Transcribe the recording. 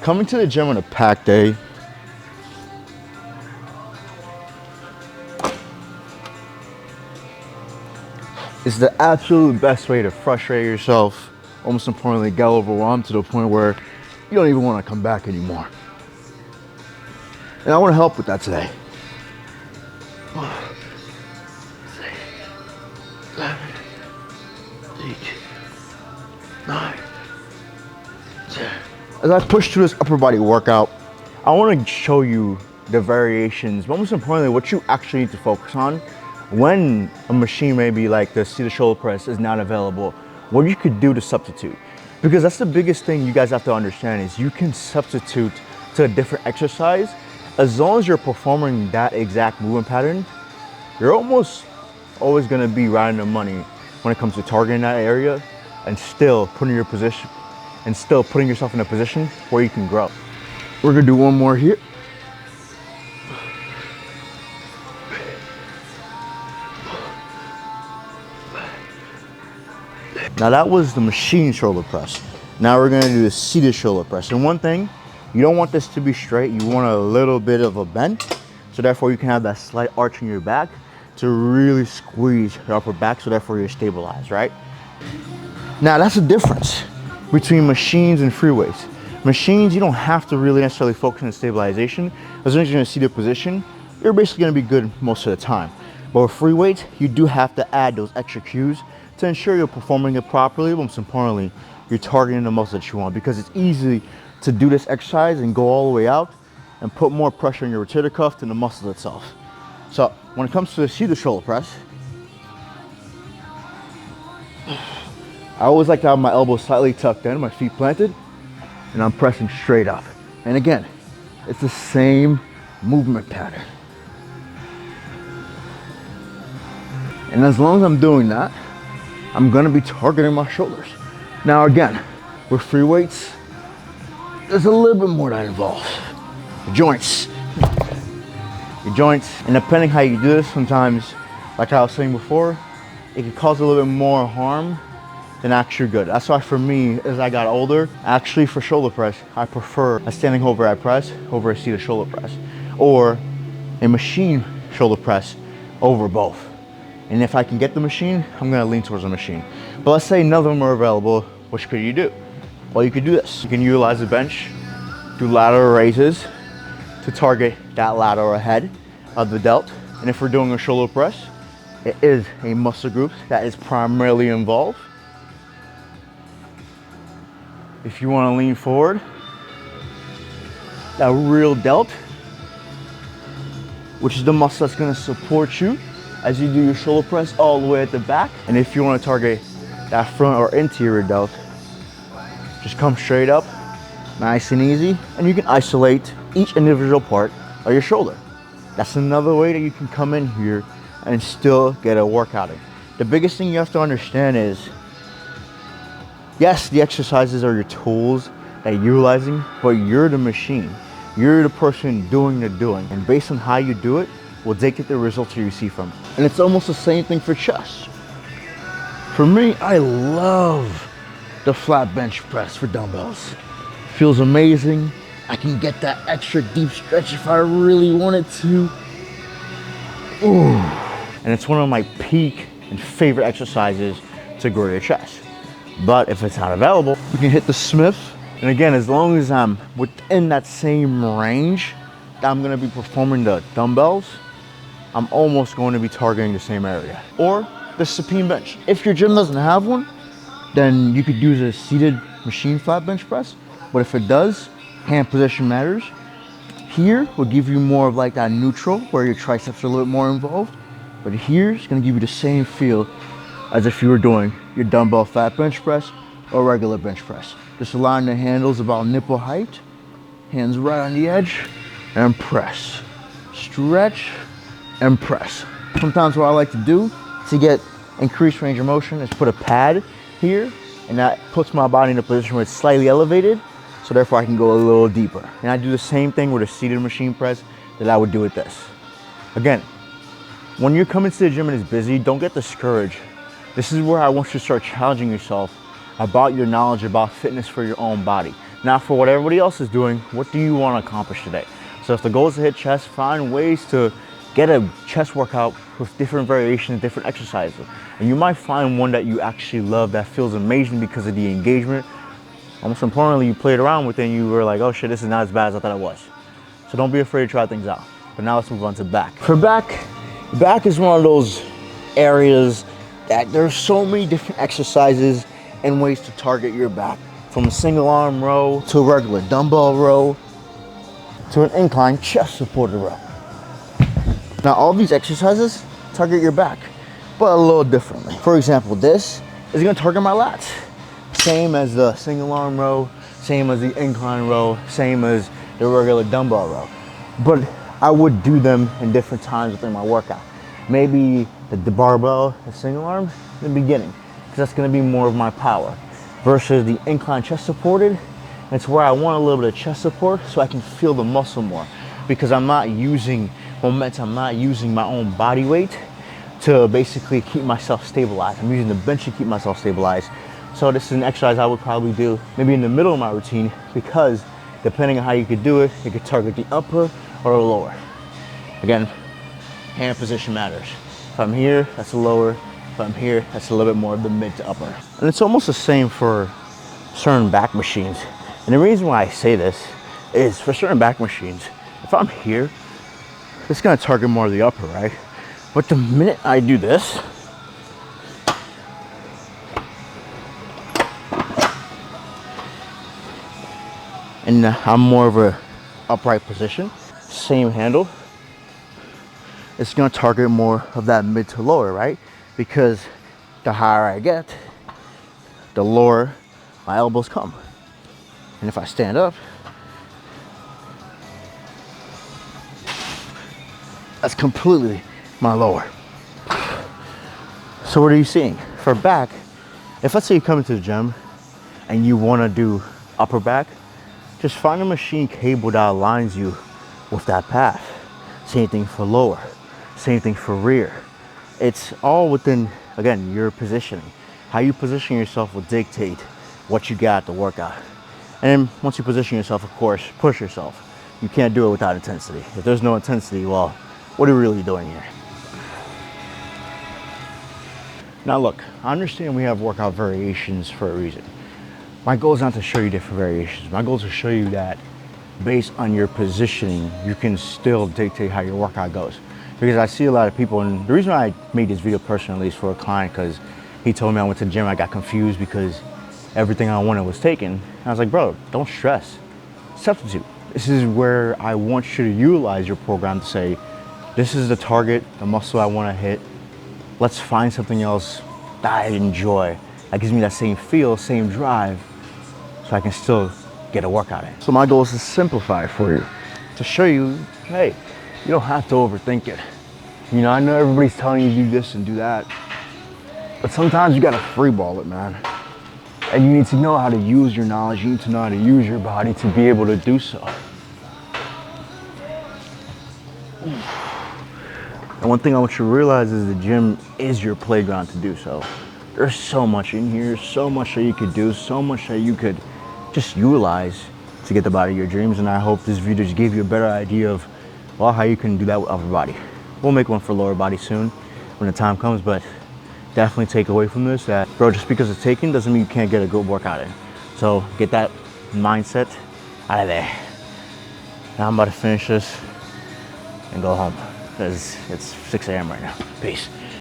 Coming to the gym on a packed day is the absolute best way to frustrate yourself, almost importantly, get overwhelmed to the point where you don't even want to come back anymore. And I want to help with that today. 6, 7, 8, 9, 10. As I push through this upper body workout, I want to show you the variations, but most importantly, what you actually need to focus on when a machine maybe like the seated shoulder press is not available, what you could do to substitute. Because that's the biggest thing you guys have to understand is you can substitute to a different exercise. As long as you're performing that exact movement pattern, you're almost always gonna be right in the money when it comes to targeting that area and still putting yourself in a position where you can grow. We're gonna do one more here. Now that was the machine shoulder press. Now we're gonna do the seated shoulder press. And one thing, you don't want this to be straight, you want a little bit of a bend. So therefore you can have that slight arch in your back to really squeeze your upper back, so therefore you're stabilized, right? Now that's the difference between machines and free weights. Machines, you don't have to really necessarily focus on stabilization. As long as you're in a seated position, you're basically gonna be good most of the time. But with free weights, you do have to add those extra cues to ensure you're performing it properly, but most importantly, you're targeting the muscle that you want, because it's easy to do this exercise and go all the way out and put more pressure on your rotator cuff than the muscle itself. So when it comes to the seated shoulder press, I always like to have my elbows slightly tucked in, my feet planted, and I'm pressing straight up. And again, it's the same movement pattern. And as long as I'm doing that, I'm gonna be targeting my shoulders. Now again, with free weights, there's a little bit more that involves. Your joints. And depending how you do this, sometimes, like I was saying before, it can cause a little bit more harm than actually good. That's why for me, as I got older, actually for shoulder press, I prefer a standing overhead press over a seated shoulder press, or a machine shoulder press over both. And if I can get the machine, I'm gonna lean towards the machine. But let's say none of them are available, what could you do? Well, you could do this. You can utilize the bench, do lateral raises to target that lateral head of the delt. And if we're doing a shoulder press, it is a muscle group that is primarily involved. If you wanna lean forward, that real delt, which is the muscle that's gonna support you as you do your shoulder press all the way at the back. And if you want to target that front or interior delt, just come straight up, nice and easy, and you can isolate each individual part of your shoulder. That's another way that you can come in here and still get a workout in. The biggest thing you have to understand is, yes, the exercises are your tools that you're utilizing, but you're the machine. You're the person doing the doing, and based on how you do it, will dictate the results you see from it. And it's almost the same thing for chest. For me, I love the flat bench press for dumbbells. Feels amazing. I can get that extra deep stretch if I really wanted to. Ooh. And it's one of my peak and favorite exercises to grow your chest. But if it's not available, you can hit the Smith. And again, as long as I'm within that same range that I'm gonna be performing the dumbbells, I'm almost going to be targeting the same area. Or the supine bench. If your gym doesn't have one, then you could use a seated machine flat bench press. But if it does, hand position matters. Here will give you more of like that neutral, where your triceps are a little bit more involved. But here is gonna give you the same feel as if you were doing your dumbbell flat bench press or regular bench press. Just align the handles about nipple height, hands right on the edge, and press. Stretch and press. Sometimes what I like to do to get increased range of motion is put a pad here, and that puts my body in a position where it's slightly elevated, so therefore I can go a little deeper. And I do the same thing with a seated machine press that I would do with this. Again, when you're coming to the gym and it's busy, don't get discouraged. This is where I want you to start challenging yourself about your knowledge about fitness for your own body. Now for what everybody else is doing, what do you want to accomplish today? So if the goal is to hit chest, find ways to get a chest workout with different variations, different exercises. And you might find one that you actually love that feels amazing because of the engagement. Most importantly, you played around with it and you were like, oh shit, this is not as bad as I thought it was. So don't be afraid to try things out. But now let's move on to back. For back is one of those areas that there's so many different exercises and ways to target your back. From a single arm row to a regular dumbbell row to an incline chest supported row. Now all these exercises target your back, but a little differently. For example, this is gonna target my lats. Same as the single arm row, same as the incline row, same as the regular dumbbell row. But I would do them in different times within my workout. Maybe the barbell, the single arm in the beginning, because that's gonna be more of my power. Versus the incline chest supported, it's where I want a little bit of chest support so I can feel the muscle more, because I'm not using momentum, I'm not using my own body weight to basically keep myself stabilized. I'm using the bench to keep myself stabilized. So this is an exercise I would probably do maybe in the middle of my routine, because depending on how you could do it, it could target the upper or the lower. Again, hand position matters. If I'm here, that's the lower. If I'm here, that's a little bit more of the mid to upper. And it's almost the same for certain back machines. And the reason why I say this is for certain back machines, if I'm here, it's gonna target more of the upper, right? But the minute I do this, and I'm more of a upright position, same handle, it's gonna target more of that mid to lower, right? Because the higher I get, the lower my elbows come. And if I stand up, that's completely my lower. So what are you seeing? For back, if let's say you come into the gym and you wanna do upper back, just find a machine cable that aligns you with that path. Same thing for lower, same thing for rear. It's all within, again, your positioning. How you position yourself will dictate what you got to work out. And once you position yourself, of course, push yourself. You can't do it without intensity. If there's no intensity, well, what are we really doing here? Now look, I understand we have workout variations for a reason. My goal is not to show you different variations. My goal is to show you that based on your positioning, you can still dictate how your workout goes. Because I see a lot of people, and the reason why I made this video personally is for a client, because he told me I went to the gym, I got confused because everything I wanted was taken. And I was like, bro, don't stress, substitute. This is where I want you to utilize your program to say, this is the target, the muscle I want to hit. Let's find something else that I enjoy, that gives me that same feel, same drive, so I can still get a workout in. So my goal is to simplify it for you, to show you, hey, you don't have to overthink it. You know, I know everybody's telling you to do this and do that, but sometimes you gotta freeball it, man. And you need to know how to use your knowledge, you need to know how to use your body to be able to do so. And one thing I want you to realize is the gym is your playground to do so. There's so much in here, so much that you could do, so much that you could just utilize to get the body of your dreams. And I hope this video just gave you a better idea of, well, how you can do that with upper body. We'll make one for lower body soon when the time comes, but definitely take away from this that, bro, just because it's taken doesn't mean you can't get a good workout in. So get that mindset out of there. Now I'm about to finish this and go home because it's 6 a.m. right now. Peace.